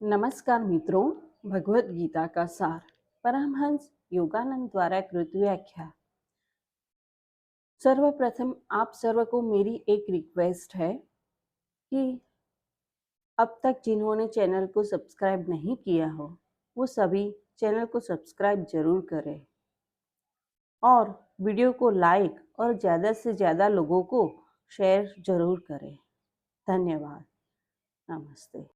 नमस्कार मित्रों, भगवत गीता का सार परमहंस योगानंद द्वारा कृत व्याख्या। सर्वप्रथम आप सर्व को मेरी एक रिक्वेस्ट है कि अब तक जिन्होंने चैनल को सब्सक्राइब नहीं किया हो वो सभी चैनल को सब्सक्राइब जरूर करें और वीडियो को लाइक और ज़्यादा से ज़्यादा लोगों को शेयर जरूर करें। धन्यवाद। नमस्ते।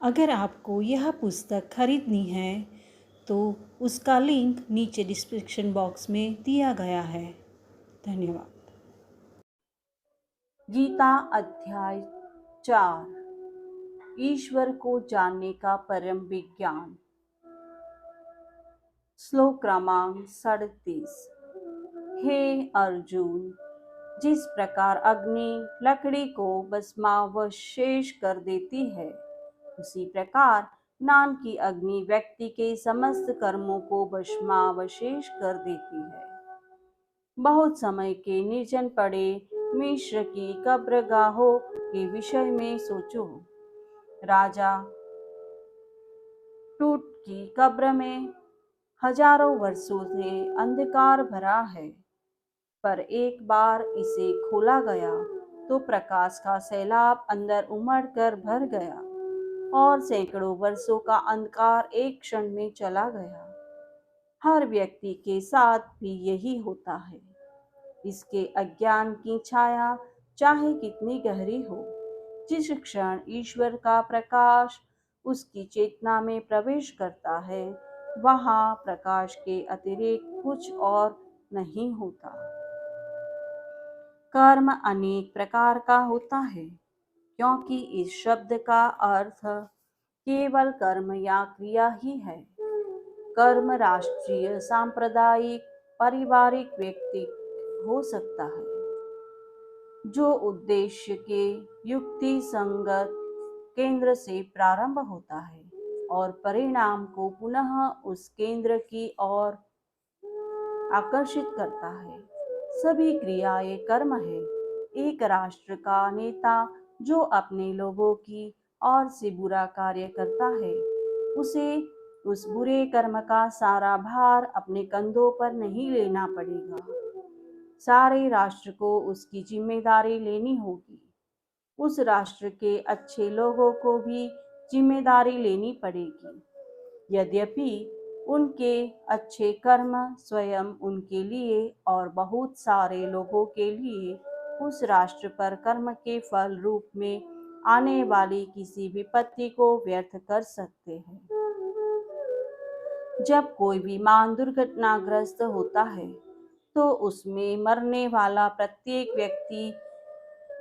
अगर आपको यह पुस्तक खरीदनी है तो उसका लिंक नीचे डिस्क्रिप्शन बॉक्स में दिया गया है। धन्यवाद। गीता अध्याय 4, ईश्वर को जानने का परम विज्ञान। श्लोक क्रमांक 37। हे अर्जुन, जिस प्रकार अग्नि लकड़ी को भस्मावशेष कर देती है, उसी प्रकार ज्ञान की अग्नि व्यक्ति के समस्त कर्मों को भस्मावशेष कर देती है। बहुत समय के निर्जन पड़े मिश्र की कब्रगाहों के विषय में सोचो। राजा टूट की कब्र में हजारों वर्षों से अंधकार भरा है, पर एक बार इसे खोला गया तो प्रकाश का सैलाब अंदर उमड़ कर भर गया और सैकड़ों वर्षों का अंधकार एक क्षण में चला गया। हर व्यक्ति के साथ भी यही होता है। इसके अज्ञान की छाया चाहे कितनी गहरी हो, जिस क्षण ईश्वर का प्रकाश उसकी चेतना में प्रवेश करता है, वहाँ प्रकाश के अतिरिक्त कुछ और नहीं होता। कर्म अनेक प्रकार का होता है, क्योंकि इस शब्द का अर्थ केवल कर्म या क्रिया ही है। कर्म राष्ट्रीय, सांप्रदायिक, पारिवारिक, व्यक्ति हो सकता है, जो उद्देश्य के युक्ति संगत केंद्र से प्रारंभ होता है और परिणाम को पुनः उस केंद्र की ओर आकर्षित करता है। सभी क्रियाएं कर्म है। एक राष्ट्र का नेता जो अपने लोगों की ओर से बुरा कार्य करता है, उसे उस बुरे कर्म का सारा भार अपने कंधों पर नहीं लेना पड़ेगा। सारे राष्ट्र को उसकी जिम्मेदारी लेनी होगी। उस राष्ट्र के अच्छे लोगों को भी जिम्मेदारी लेनी पड़ेगी, यद्यपि उनके अच्छे कर्म स्वयं उनके लिए और बहुत सारे लोगों के लिए उस राष्ट्र पर कर्म के फल रूप में आने वाली किसी विपत्ति को व्यर्थ कर सकते हैं। जब कोई विमान दुर्घटनाग्रस्त होता है तो उसमें मरने वाला प्रत्येक व्यक्ति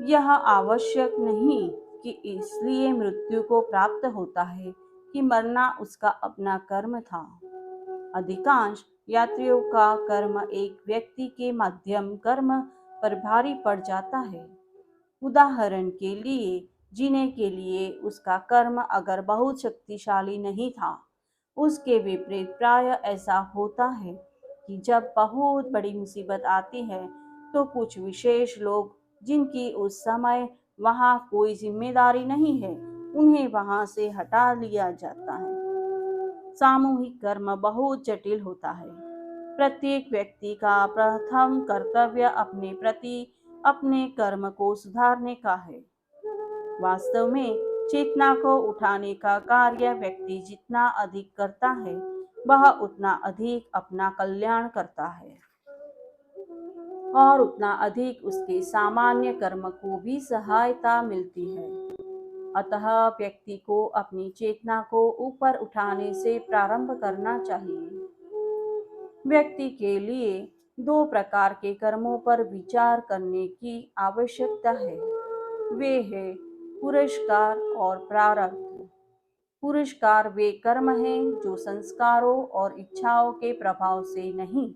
यह आवश्यक नहीं कि इसलिए मृत्यु को प्राप्त होता है कि मरना उसका अपना कर्म था। अधिकांश यात्रियों का कर्म एक व्यक्ति के मध्यम कर्म पर भारी पड़ जाता है। उदाहरण के लिए, जीने के लिए उसका कर्म अगर बहुत शक्तिशाली नहीं था, उसके विपरीत प्राय ऐसा होता है कि जब बहुत बड़ी मुसीबत आती है तो कुछ विशेष लोग, जिनकी उस समय वहाँ कोई जिम्मेदारी नहीं है, उन्हें वहाँ से हटा लिया जाता है। सामूहिक कर्म बहुत जटिल होता है। प्रत्येक व्यक्ति का प्रथम कर्तव्य अपने प्रति अपने कर्म को सुधारने का है। वास्तव में चेतना को उठाने का कार्य व्यक्ति जितना अधिक करता है, वह उतना अधिक अपना कल्याण करता है और उतना अधिक उसके सामान्य कर्म को भी सहायता मिलती है। अतः व्यक्ति को अपनी चेतना को ऊपर उठाने से प्रारंभ करना चाहिए। व्यक्ति के लिए दो प्रकार के कर्मों पर विचार करने की आवश्यकता है। वे हैं पुरस्कार और प्रारब्ध। पुरस्कार वे कर्म हैं जो संस्कारों और इच्छाओं के प्रभाव से नहीं,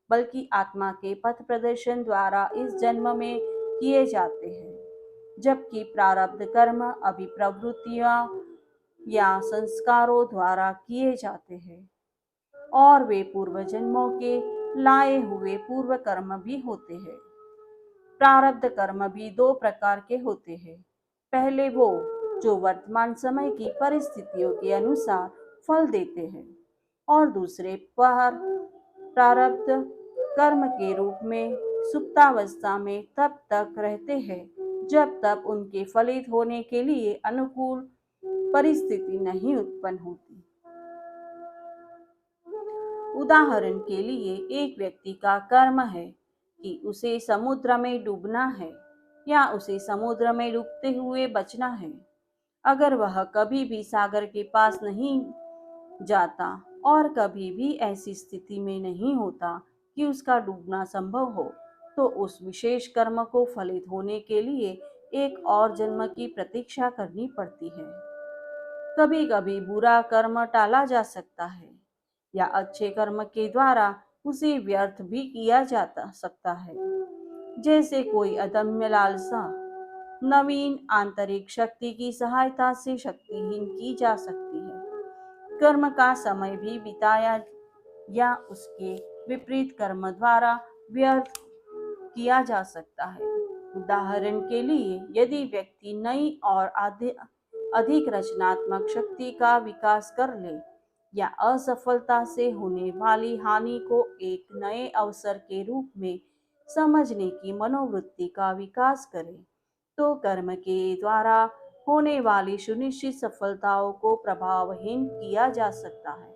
बल्कि आत्मा के पथ प्रदर्शन द्वारा इस जन्म में किए जाते हैं, जबकि प्रारब्ध कर्म अभिप्रवृत्तियां या संस्कारों द्वारा किए जाते हैं और वे पूर्व जन्मों के लाए हुए पूर्व कर्म भी होते हैं। प्रारब्ध कर्म भी दो प्रकार के होते हैं। पहले वो जो वर्तमान समय की परिस्थितियों के अनुसार फल देते हैं, और दूसरे प्रारब्ध कर्म के रूप में सुप्तावस्था में तब तक रहते हैं जब तक उनके फलित होने के लिए अनुकूल परिस्थिति नहीं उत्पन्न होती। उदाहरण के लिए, एक व्यक्ति का कर्म है कि उसे समुद्र में डूबना है या उसे समुद्र में डूबते हुए बचना है। अगर वह कभी भी सागर के पास नहीं जाता और कभी भी ऐसी स्थिति में नहीं होता कि उसका डूबना संभव हो, तो उस विशेष कर्म को फलित होने के लिए एक और जन्म की प्रतीक्षा करनी पड़ती है। कभी कभी बुरा कर्म टाला जा सकता है या अच्छे कर्म के द्वारा उसे व्यर्थ भी किया जा सकता है। जैसे कोई अदम्य लालसा नवीन आंतरिक शक्ति की सहायता से शक्तिहीन की जा सकती है। कर्म का समय भी बिताया या उसके विपरीत कर्म द्वारा व्यर्थ किया जा सकता है। उदाहरण के लिए, यदि व्यक्ति नई और अधिक रचनात्मक शक्ति का विकास कर ले या असफलता से होने वाली हानि को एक नए अवसर के रूप में समझने की मनोवृत्ति का विकास करे, तो कर्म के द्वारा होने वाली सुनिश्चित सफलताओं को प्रभावहीन किया जा सकता है।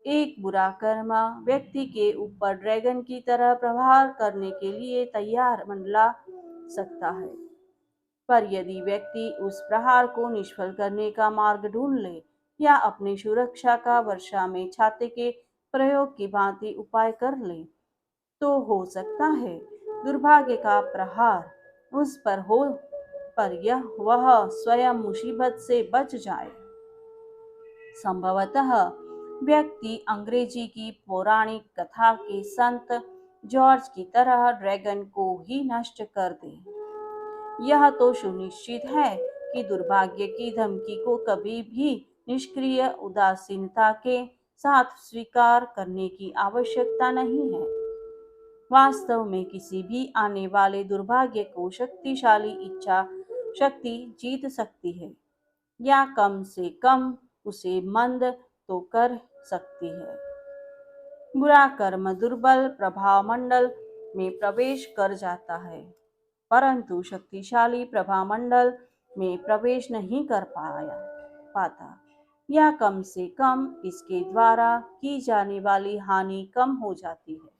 एक बुरा कर्म व्यक्ति के ऊपर ड्रैगन की तरह प्रहार करने के लिए तैयार मंडला सकता है, पर यदि व्यक्ति उस प्रहार को निष्फल करने का मार्ग ढूंढ ले या अपनी सुरक्षा का वर्षा में छाते के प्रयोग की भांति उपाय कर ले, तो हो सकता है दुर्भाग्य का प्रहार उस पर हो, पर वह स्वयं मुसीबत से बच जाए। संभवतः व्यक्ति अंग्रेजी की पौराणिक कथा के संत जॉर्ज की तरह ड्रैगन को ही नष्ट कर दे। यह तो सुनिश्चित है कि दुर्भाग्य की धमकी को कभी भी निष्क्रिय उदासीनता के साथ स्वीकार करने की आवश्यकता नहीं है। वास्तव में किसी भी आने वाले दुर्भाग्य को शक्तिशाली इच्छा शक्ति जीत सकती है, या कम से कम उसे मंद तो कर सकती है। बुरा कर्म दुर्बल प्रभाव मंडल में प्रवेश कर जाता है, परंतु शक्तिशाली प्रभाव मंडल में प्रवेश नहीं कर पाता, या कम से कम इसके द्वारा की जाने वाली हानि कम हो जाती है।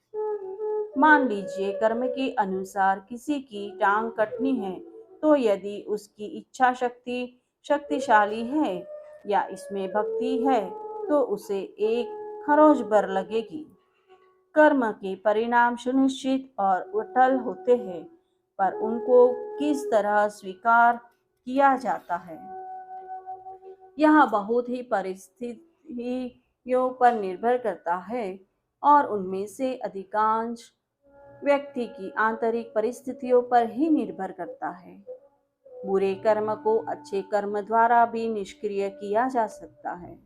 मान लीजिए कर्म के अनुसार किसी की टांग कटनी है, तो यदि उसकी इच्छा शक्ति शक्तिशाली है या इसमें भक्ति है, तो उसे एक खरोच भर लगेगी। कर्म के परिणाम सुनिश्चित और अटल होते हैं, पर उनको किस तरह स्वीकार किया जाता है, यह बहुत ही परिस्थितियों पर निर्भर करता है, और उनमें से अधिकांश व्यक्ति की आंतरिक परिस्थितियों पर ही निर्भर करता है। बुरे कर्म को अच्छे कर्म द्वारा भी निष्क्रिय किया जा सकता है।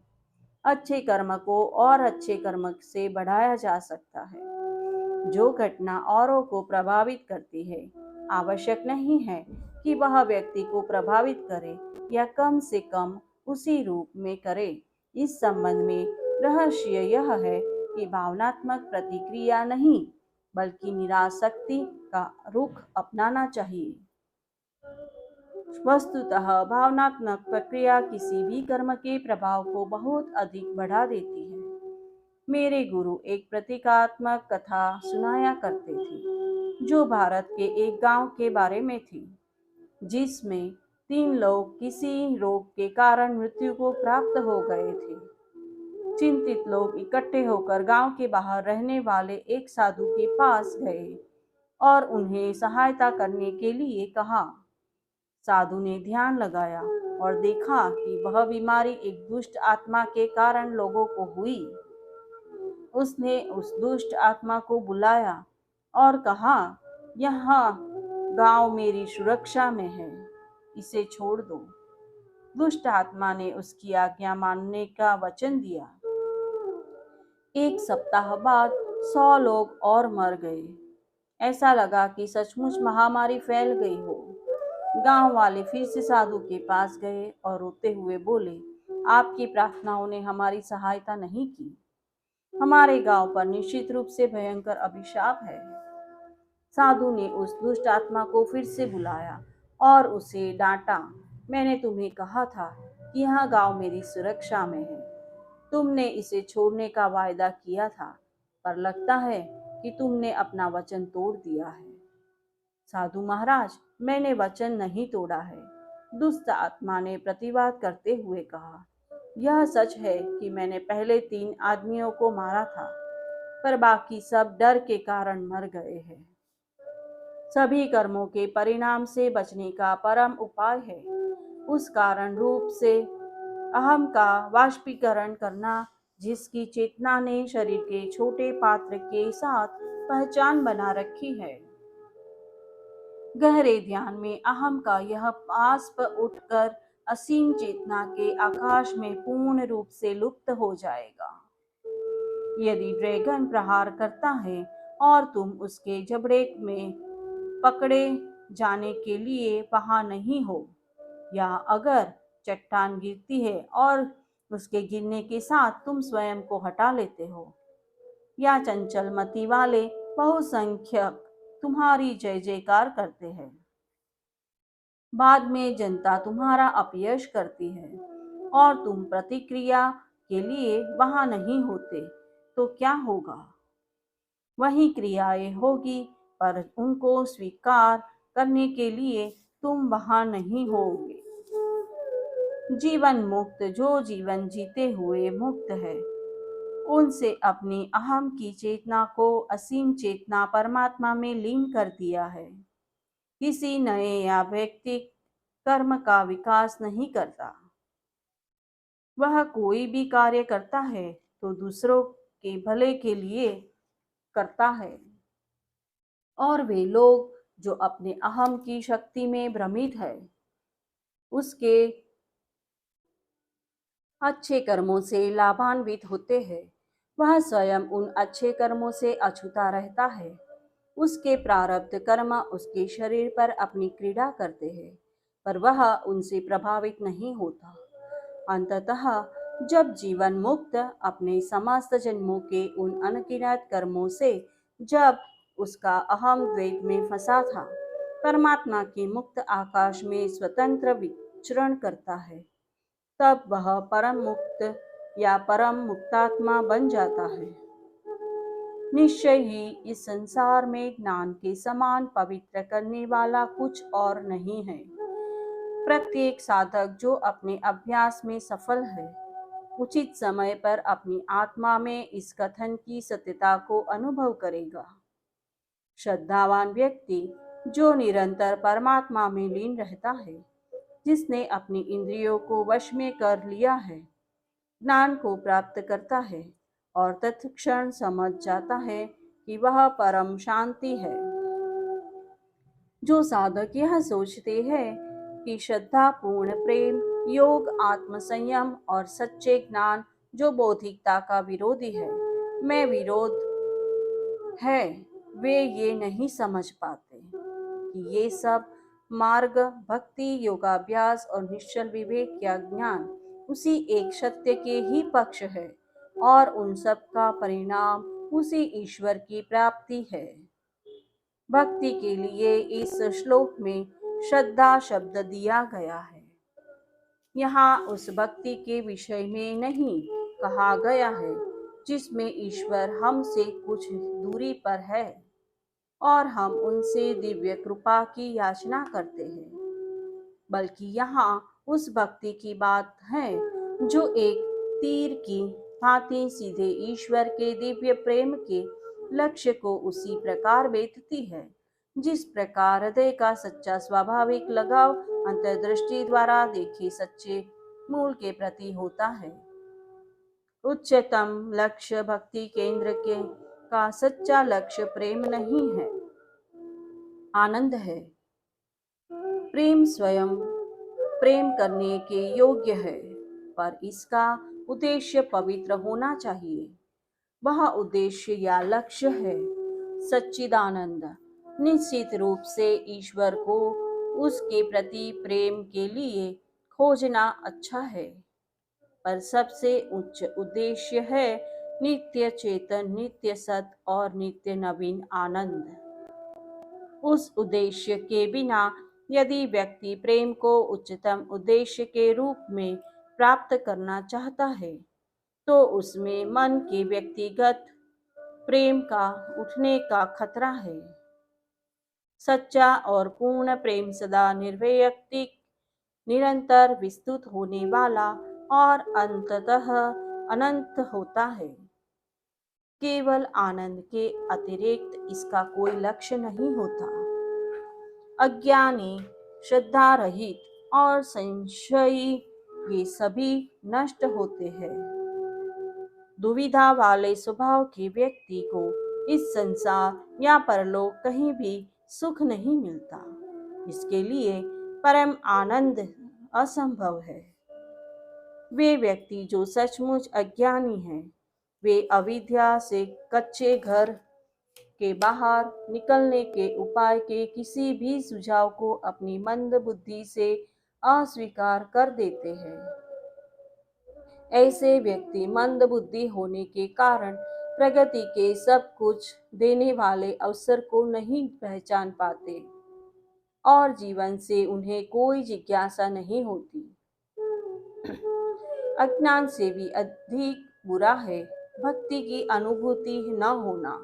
अच्छे कर्म को और अच्छे कर्म से बढ़ाया जा सकता है। जो घटना औरों को प्रभावित करती है, आवश्यक नहीं है कि वह व्यक्ति को प्रभावित करे, या कम से कम उसी रूप में करे। इस संबंध में रहस्य यह है कि भावनात्मक प्रतिक्रिया नहीं, बल्कि निरासक्ति का रुख अपनाना चाहिए। वस्तुतः भावनात्मक प्रक्रिया किसी भी कर्म के प्रभाव को बहुत अधिक बढ़ा देती है। मेरे गुरु एक प्रतीकात्मक कथा सुनाया करते थे, जो भारत के एक गांव के बारे में थी, जिसमें 3 लोग किसी रोग के कारण मृत्यु को प्राप्त हो गए थे। चिंतित लोग इकट्ठे होकर गांव के बाहर रहने वाले एक साधु के पास गए और उन्हें सहायता करने के लिए कहा। साधु ने ध्यान लगाया और देखा कि वह बीमारी एक दुष्ट आत्मा के कारण लोगों को हुई। उसने उस दुष्ट आत्मा को बुलाया और कहा, यह गांव मेरी सुरक्षा में है, इसे छोड़ दो। दुष्ट आत्मा ने उसकी आज्ञा मानने का वचन दिया। 1 सप्ताह बाद 100 लोग और मर गए। ऐसा लगा कि सचमुच महामारी फैल गई हो। गांव वाले फिर से साधु के पास गए और रोते हुए बोले, आपकी प्रार्थनाओं ने हमारी सहायता नहीं की। हमारे गांव पर निश्चित रूप से भयंकर अभिशाप है। साधु ने उस दुष्ट आत्मा को फिर से बुलाया और उसे डांटा। मैंने तुम्हें कहा था कि यह गांव मेरी सुरक्षा में है। तुमने इसे छोड़ने का वायदा किया था, पर लगता है कि तुमने अपना वचन तोड़ दिया है। साधु महाराज, मैंने वचन नहीं तोड़ा है, दुष्ट आत्मा ने प्रतिवाद करते हुए कहा। यह सच है कि मैंने पहले 3 आदमियों को मारा था, पर बाकी सब डर के कारण मर गए हैं। सभी कर्मों के परिणाम से बचने का परम उपाय है उस कारण रूप से अहम का वाष्पीकरण करना, जिसकी चेतना ने शरीर के छोटे पात्र के साथ पहचान बना रखी है। गहरे ध्यान में अहम का यह बाष्प उठकर असीम चेतना के आकाश में पूर्ण रूप से लुप्त हो जाएगा। यदि ड्रैगन प्रहार करता है और तुम उसके जबड़े में पकड़े जाने के लिए वहां नहीं हो, या अगर चट्टान गिरती है और उसके गिरने के साथ तुम स्वयं को हटा लेते हो, या चंचल मति वाले बहुसंख्यक तुम्हारी जय जयकार करते हैं, बाद में जनता तुम्हारा अपयश करती है और तुम प्रतिक्रिया के लिए वहां नहीं होते, तो क्या होगा? वही क्रियाएं होगी, पर उनको स्वीकार करने के लिए तुम वहां नहीं होगे। जीवन मुक्त जो जीवन जीते हुए मुक्त है, उनसे अपनी अहम की चेतना को असीम चेतना परमात्मा में लीन कर दिया है। किसी नए या व्यक्तिगत कर्म का विकास नहीं करता। वह कोई भी कार्य करता है तो दूसरों के भले के लिए करता है, और वे लोग जो अपने अहम की शक्ति में भ्रमित है, उसके अच्छे कर्मों से लाभान्वित होते हैं। वह स्वयं उन अच्छे कर्मों से अछूता रहता है। उसके प्रारब्ध कर्म उसके शरीर पर अपनी क्रीड़ा करते हैं, पर वह उनसे प्रभावित नहीं होता। अंततः जब जीवन मुक्त अपने समस्त जन्मों के उन अनगिनत कर्मों से, जब उसका अहम द्वैत में फंसा था, परमात्मा के मुक्त आकाश में स्वतंत्र विचरण करता है, तब वह परम मुक्त या परम मुक्तात्मा बन जाता है। निश्चय ही इस संसार में ज्ञान के समान पवित्र करने वाला कुछ और नहीं है। प्रत्येक साधक जो अपने अभ्यास में सफल है, उचित समय पर अपनी आत्मा में इस कथन की सत्यता को अनुभव करेगा। श्रद्धावान व्यक्ति जो निरंतर परमात्मा में लीन रहता है, जिसने अपनी इंद्रियों को वश में कर लिया है, ज्ञान को प्राप्त करता है और तत्क्षण समझ जाता है कि वह परम शांति है। जो साधक यह सोचते हैं कि श्रद्धा, पूर्ण प्रेम, योग, आत्मसंयम और सच्चे ज्ञान जो बौद्धिकता का विरोधी है, में विरोध है, वे ये नहीं समझ पाते कि ये सब मार्ग, भक्ति, योगाभ्यास और निश्चल विवेक या ज्ञान उसी एक सत्य के ही पक्ष है, और उन सब का परिणाम उसी ईश्वर की प्राप्ति है। भक्ति के लिए इस श्लोक में श्रद्धा शब्द दिया गया है। यहाँ उस भक्ति के विषय में नहीं कहा गया है जिसमें ईश्वर हमसे कुछ दूरी पर है और हम उनसे दिव्य कृपा की याचना करते हैं, बल्कि यहाँ उस भक्ति की बात है जो एक तीर की भांति सीधे ईश्वर के दिव्य प्रेम के लक्ष्य को उसी प्रकार भेदती है जिस प्रकार हृदय का सच्चा स्वाभाविक लगाव अंतर्दृष्टि द्वारा देखे सच्चे मूल के प्रति होता है। उच्चतम लक्ष्य भक्ति केंद्र के का सच्चा लक्ष्य प्रेम नहीं है, आनंद है। प्रेम स्वयं प्रेम करने के योग्य है, पर इसका उद्देश्य पवित्र होना चाहिए। वह उद्देश्य या लक्ष्य है सच्चिदानंद। निश्चित रूप से ईश्वर को उसके प्रति प्रेम के लिए खोजना अच्छा है, पर सबसे उच्च उद्देश्य है नित्य चेतन, नित्य सत और नित्य नवीन आनंद। उस उद्देश्य के बिना यदि व्यक्ति प्रेम को उच्चतम उद्देश्य के रूप में प्राप्त करना चाहता है, तो उसमें मन के व्यक्तिगत प्रेम का उठने का खतरा है। सच्चा और पूर्ण प्रेम सदा निर्वैयक्तिक, निरंतर विस्तृत होने वाला और अंततः अनंत होता है। केवल आनंद के अतिरिक्त इसका कोई लक्ष्य नहीं होता। अज्ञानी, श्रद्धा रहित और संशयी ये सभी नष्ट होते हैं। दुविधा वाले स्वभाव के व्यक्ति को इस संसार या परलोक कहीं भी सुख नहीं मिलता। इसके लिए परम आनंद असंभव है। वे व्यक्ति जो सचमुच अज्ञानी हैं, वे अविद्या से कच्चे घर के बाहर निकलने के उपाय के किसी भी सुझाव को अपनी मंद बुद्धि से अस्वीकार कर देते हैं। ऐसे व्यक्ति मंद बुद्धि होने के कारण प्रगति के सब कुछ देने वाले अवसर को नहीं पहचान पाते और जीवन से उन्हें कोई जिज्ञासा नहीं होती। अज्ञान से भी अधिक बुरा है भक्ति की अनुभूति न होना।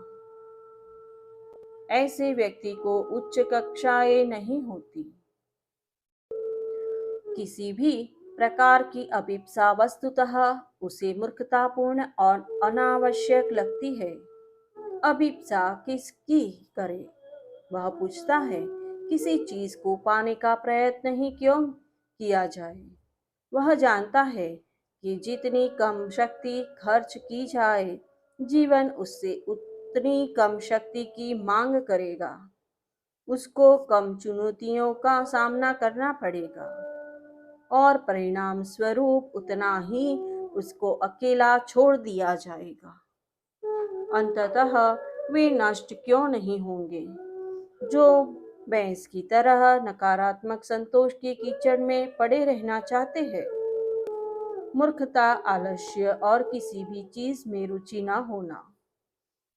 ऐसे व्यक्ति को उच्च कक्षाएं नहीं होती। किसी भी प्रकार की अभिप्सा वस्तुतः उसे मूर्खतापूर्ण और अनावश्यक लगती है। अभिप्सा किसकी करे? वह पूछता है किसी चीज को पाने का प्रयत्न ही क्यों किया जाए। वह जानता है कि जितनी कम शक्ति खर्च की जाए, जीवन उससे उतनी कम शक्ति की मांग करेगा। उसको कम चुनौतियों का सामना करना पड़ेगा और परिणाम स्वरूप उतना ही उसको अकेला छोड़ दिया जाएगा। अंततः वे नष्ट क्यों नहीं होंगे? जो भैंस की तरह नकारात्मक संतोष के कीचड़ में पड़े रहना चाहते हैं। मूर्खता, आलस्य और किसी भी चीज में रुचि न होना।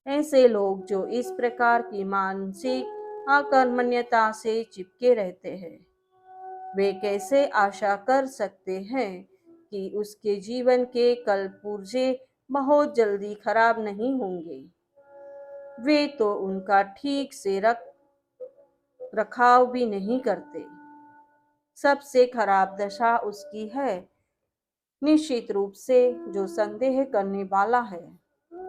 ऐसे लोग जो इस प्रकार की मानसिक अकर्मण्यता से चिपके रहते हैं, वे कैसे आशा कर सकते हैं कि उसके जीवन के कल पुर्जे बहुत जल्दी खराब नहीं होंगे। वे तो उनका ठीक से रखाव भी नहीं करते। सबसे खराब दशा उसकी है। निश्चित रूप से जो संदेह करने वाला है,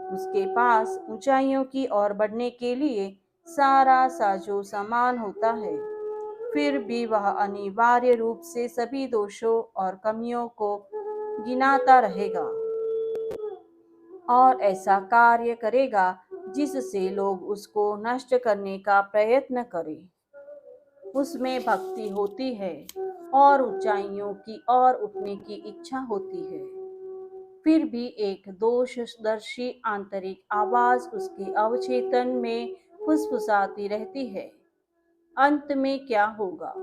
उसके पास ऊंचाइयों की ओर बढ़ने के लिए सारा साजो सामान होता है, फिर भी वह अनिवार्य रूप से सभी दोषों और कमियों को गिनाता रहेगा और ऐसा कार्य करेगा जिससे लोग उसको नष्ट करने का प्रयत्न करें। उसमें भक्ति होती है और ऊंचाइयों की ओर उठने की इच्छा होती है, फिर भी एक दोषदर्शी आंतरिक आवाज उसके अवचेतन में फुसफुसाती रहती है। अंत में क्या होगा?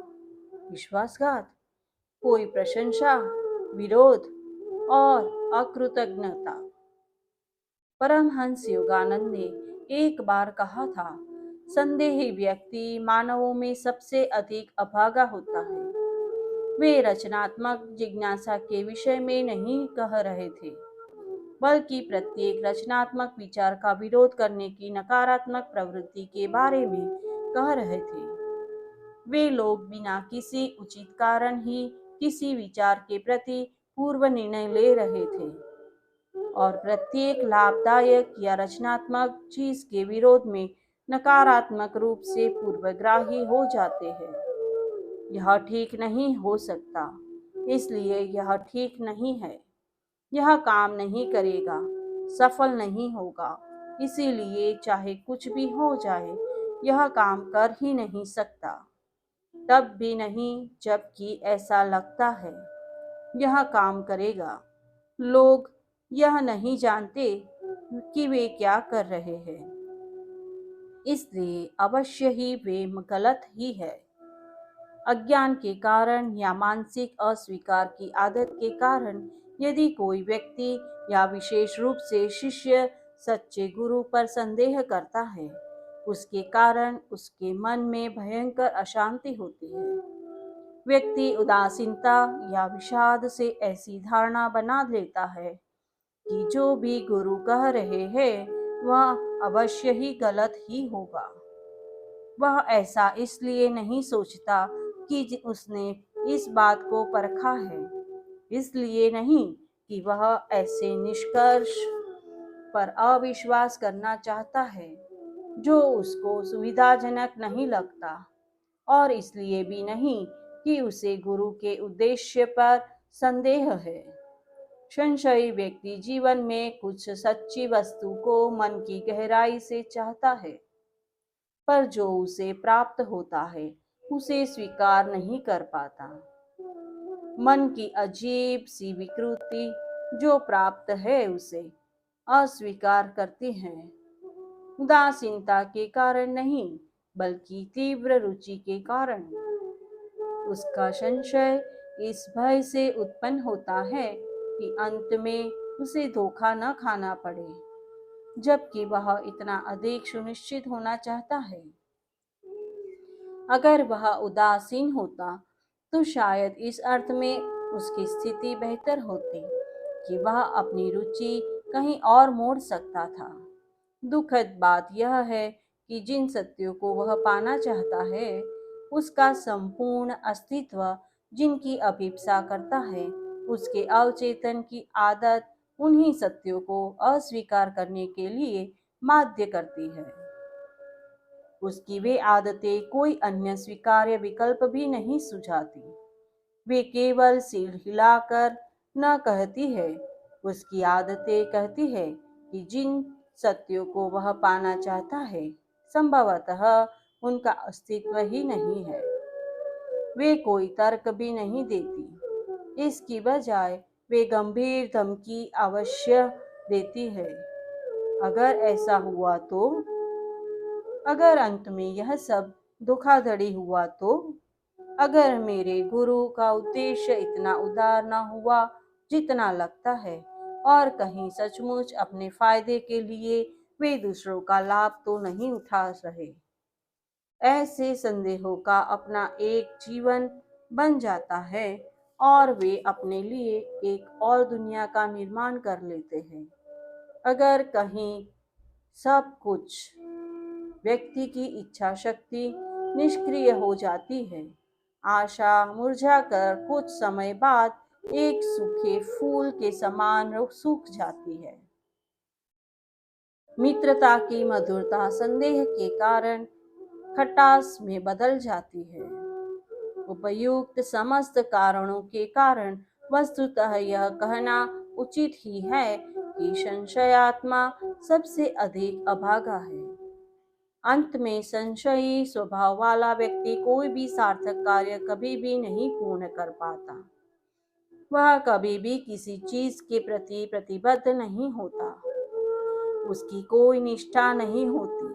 विश्वासघात, कोई प्रशंसा, विरोध और अकृतज्ञता। परमहंस योगानंद ने एक बार कहा था, संदेही व्यक्ति मानवों में सबसे अधिक अभागा होता है। वे रचनात्मक जिज्ञासा के विषय में नहीं कह रहे थे, बल्कि प्रत्येक रचनात्मक विचार का विरोध करने की नकारात्मक प्रवृत्ति के बारे में कह रहे थे। वे लोग बिना किसी उचित कारण ही किसी विचार के प्रति पूर्व निर्णय ले रहे थे और प्रत्येक लाभदायक या रचनात्मक चीज के विरोध में नकारात्मक रूप से पूर्वग्राही हो जाते हैं। यह ठीक नहीं हो सकता, इसलिए यह ठीक नहीं है, यह काम नहीं करेगा, सफल नहीं होगा, इसीलिए चाहे कुछ भी हो जाए यह काम कर ही नहीं सकता। तब भी नहीं जबकि ऐसा लगता है यह काम करेगा। लोग यह नहीं जानते कि वे क्या कर रहे हैं, इसलिए अवश्य ही वे गलत ही है। अज्ञान के कारण या मानसिक अस्वीकार की आदत के कारण यदि कोई व्यक्ति या विशेष रूप से शिष्य सच्चे गुरु पर संदेह करता है, उसके कारण उसके मन में भयंकर अशांति होती है। व्यक्ति उदासीनता या विषाद से ऐसी धारणा बना लेता है कि जो भी गुरु कह रहे हैं वह अवश्य ही गलत ही होगा। वह ऐसा इसलिए नहीं सोचता कि उसने इस बात को परखा है, इसलिए नहीं कि वह ऐसे निष्कर्ष पर अविश्वास करना चाहता है जो उसको सुविधाजनक नहीं लगता, और इसलिए भी नहीं कि उसे गुरु के उद्देश्य पर संदेह है। संशयी व्यक्ति जीवन में कुछ सच्ची वस्तु को मन की गहराई से चाहता है, पर जो उसे प्राप्त होता है उसे स्वीकार नहीं कर पाता। मन की अजीब सी विकृति जो प्राप्त है उसे अस्वीकार करती है, उदासीनता के कारण नहीं बल्कि तीव्र रुचि के कारण। उसका संशय इस भय से उत्पन्न होता है कि अंत में उसे धोखा न खाना पड़े, जबकि वह इतना अधिक सुनिश्चित होना चाहता है। अगर वह उदासीन होता तो शायद इस अर्थ में उसकी स्थिति बेहतर होती कि वह अपनी रुचि कहीं और मोड़ सकता था। दुखद बात यह है कि जिन सत्यों को वह पाना चाहता है उसका संपूर्ण अस्तित्व जिनकी अभिप्सा करता है, उसके अवचेतन की आदत उन्हीं सत्यों को अस्वीकार करने के लिए बाध्य करती है। उसकी वे आदतें कोई अन्य स्वीकार्य विकल्प भी नहीं सुझाती। वे केवल सिर हिलाकर न कहती है, उसकी आदतें कहती है कि जिन सत्यों को वह पाना चाहता है संभवतः उनका अस्तित्व ही नहीं है। वे कोई तर्क भी नहीं देती, इसकी बजाय वे गंभीर धमकी अवश्य देती है। अगर ऐसा हुआ तो, अगर अंत में यह सब धोखाधड़ी हुआ तो, अगर मेरे गुरु का उद्देश्य इतना उदार न हुआ जितना लगता है, और कहीं सचमुच अपने फायदे के लिए वे दूसरों का लाभ तो नहीं उठा रहे। ऐसे संदेहों का अपना एक जीवन बन जाता है और वे अपने लिए एक और दुनिया का निर्माण कर लेते हैं। अगर कहीं सब कुछ व्यक्ति की इच्छा शक्ति निष्क्रिय हो जाती है, आशा मुरझाकर कुछ समय बाद एक सूखे फूल के समान सूख जाती है। मित्रता की मधुरता संदेह के कारण खटास में बदल जाती है। उपयुक्त समस्त कारणों के कारण वस्तुतः यह कहना उचित ही है कि संशयात्मा सबसे अधिक अभागा है। अंत में संशयी स्वभाव वाला व्यक्ति कोई भी सार्थक कार्य कभी भी नहीं पूर्ण कर पाता। वह कभी भी किसी चीज के प्रति प्रतिबद्ध नहीं होता, उसकी कोई निष्ठा नहीं होती।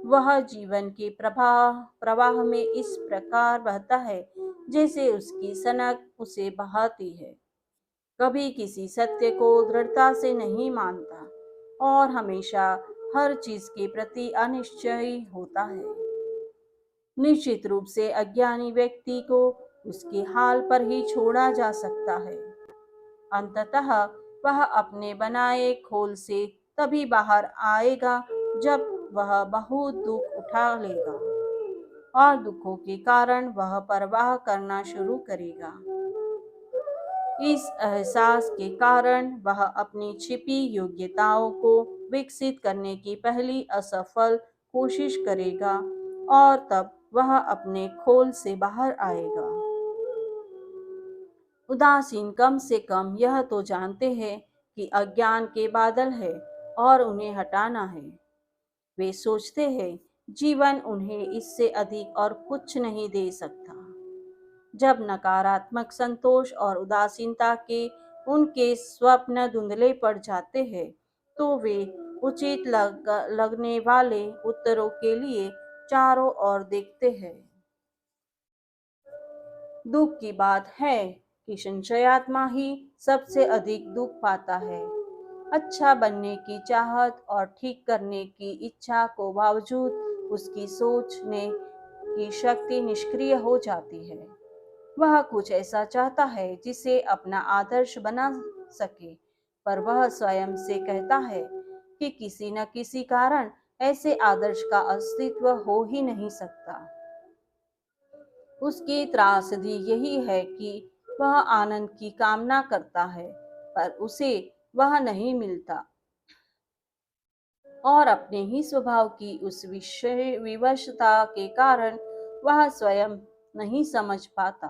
वह जीवन के प्रवाह में इस प्रकार बहता है जैसे उसकी सनक उसे बहाती है। कभी किसी सत्य को दृढ़ता से नहीं मानता और हमेशा हर चीज के प्रति अनिश्चयी होता है। निश्चित रूप से अज्ञानी व्यक्ति को उसके हाल पर ही छोड़ा जा सकता है। अंततः वह अपने बनाए खोल से तभी बाहर आएगा जब वह बहुत दुख उठा लेगा और दुखों के कारण वह परवाह करना शुरू करेगा। इस एहसास के कारण वह अपनी छिपी योग्यताओं को विकसित करने की पहली असफल कोशिश करेगा और तब वह अपने खोल से बाहर आएगा। उदासीन कम से कम यह तो जानते हैं कि अज्ञान के बादल है और उन्हें हटाना है। वे सोचते हैं जीवन उन्हें इससे अधिक और कुछ नहीं दे सकता। जब नकारात्मक संतोष और उदासीनता के उनके स्वप्न धुंधले पड़ जाते हैं तो वे उचित लगने वाले उत्तरों के लिए चारों ओर देखते हैं। दुख की बात है कि संशयात्मा ही सबसे अधिक दुख पाता है। अच्छा बनने की चाहत और ठीक करने की इच्छा को बावजूद उसकी सोचने की शक्ति निष्क्रिय हो जाती है। वह कुछ ऐसा चाहता है जिसे अपना आदर्श बना सके, पर वह स्वयं से कहता है कि किसी न किसी कारण ऐसे आदर्श का अस्तित्व हो ही नहीं सकता। उसकी त्रासदी यही है कि वह आनंद की कामना करता है, पर उसे वह नहीं मिलता और अपने ही स्वभाव की उस विषय विवशता के कारण वह स्वयं नहीं समझ पाता।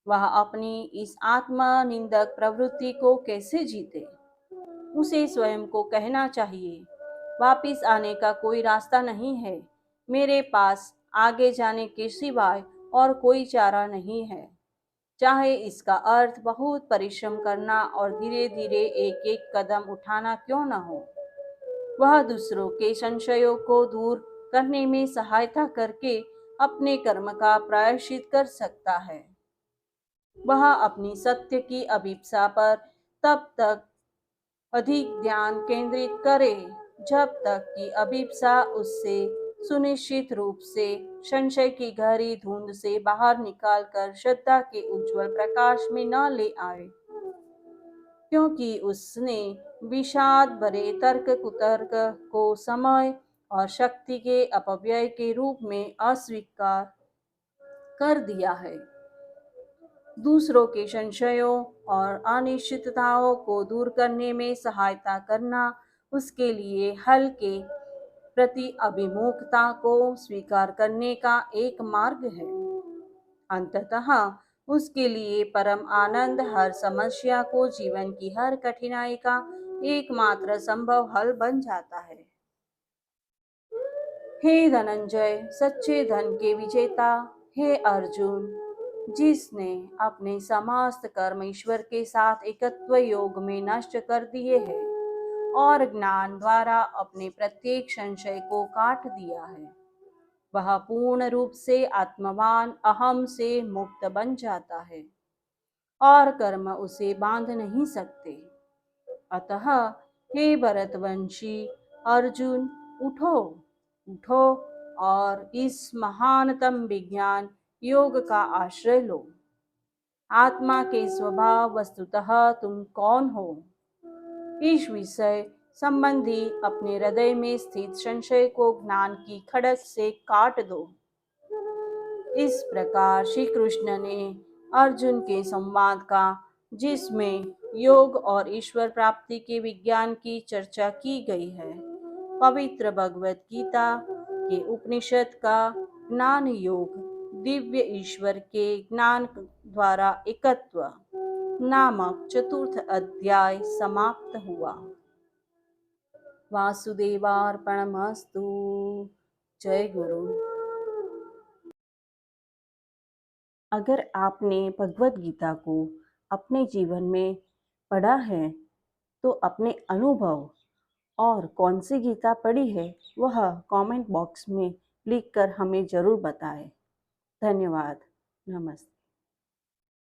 वह अपनी इस आत्मनिंदक प्रवृत्ति को कैसे जीते? उसे स्वयं को कहना चाहिए, वापिस आने का कोई रास्ता नहीं है। मेरे पास आगे जाने के सिवाय और कोई चारा नहीं है। चाहे इसका अर्थ बहुत परिश्रम करना और धीरे धीरे एक एक कदम उठाना क्यों न हो। वह दूसरों के संशयों को दूर करने में सहायता करके अपने कर्म का प्रायश्चित कर सकता है। वह अपनी सत्य की अभिप्सा पर तब तक अधिक ध्यान केंद्रित करे जब तक कि अभिप्सा उससे सुनिश्चित रूप से संशय की गहरी धुंध से बाहर निकालकर श्रद्धा के उज्जवल प्रकाश में न ले आए, क्योंकि उसने विषाद भरे तर्क कुतर्क को समय और शक्ति के अपव्यय के रूप में अस्वीकार कर दिया है। दूसरों के संशयों और अनिश्चितताओं को दूर करने में सहायता करना उसके लिए हल के प्रति अभिमुखता को स्वीकार करने का एक मार्ग है। अंततः उसके लिए परम आनंद हर समस्या को जीवन की हर कठिनाई का एकमात्र संभव हल बन जाता है। हे धनंजय, सच्चे धन के विजेता, हे अर्जुन, जिसने अपने समस्त कर्म ईश्वर के साथ एकत्व योग में नष्ट कर दिए हैं और ज्ञान द्वारा अपने प्रत्येक संशय को काट दिया है, वह पूर्ण रूप से आत्मवान अहम से मुक्त बन जाता है और कर्म उसे बांध नहीं सकते। अतः हे भरतवंशी अर्जुन, उठो उठो और इस महानतम विज्ञान योग का आश्रय लो। आत्मा के स्वभाव वस्तुतः तुम कौन हो, इस विषय संबंधी अपने हृदय में स्थित संशय को ज्ञान की खड़क से काट दो। इस प्रकार श्री कृष्ण ने अर्जुन के संवाद का, जिसमें योग और ईश्वर प्राप्ति के विज्ञान की चर्चा की गई है, पवित्र भगवत गीता के उपनिषद का ज्ञान योग दिव्य ईश्वर के ज्ञान द्वारा एकत्व नामक चतुर्थ अध्याय समाप्त हुआ। वासुदेवार्पणमस्तु। जय गुरु। अगर आपने भगवत गीता को अपने जीवन में पढ़ा है तो अपने अनुभव और कौन सी गीता पढ़ी है वह कमेंट बॉक्स में लिखकर हमें ज़रूर बताएं। धन्यवाद। नमस्ते।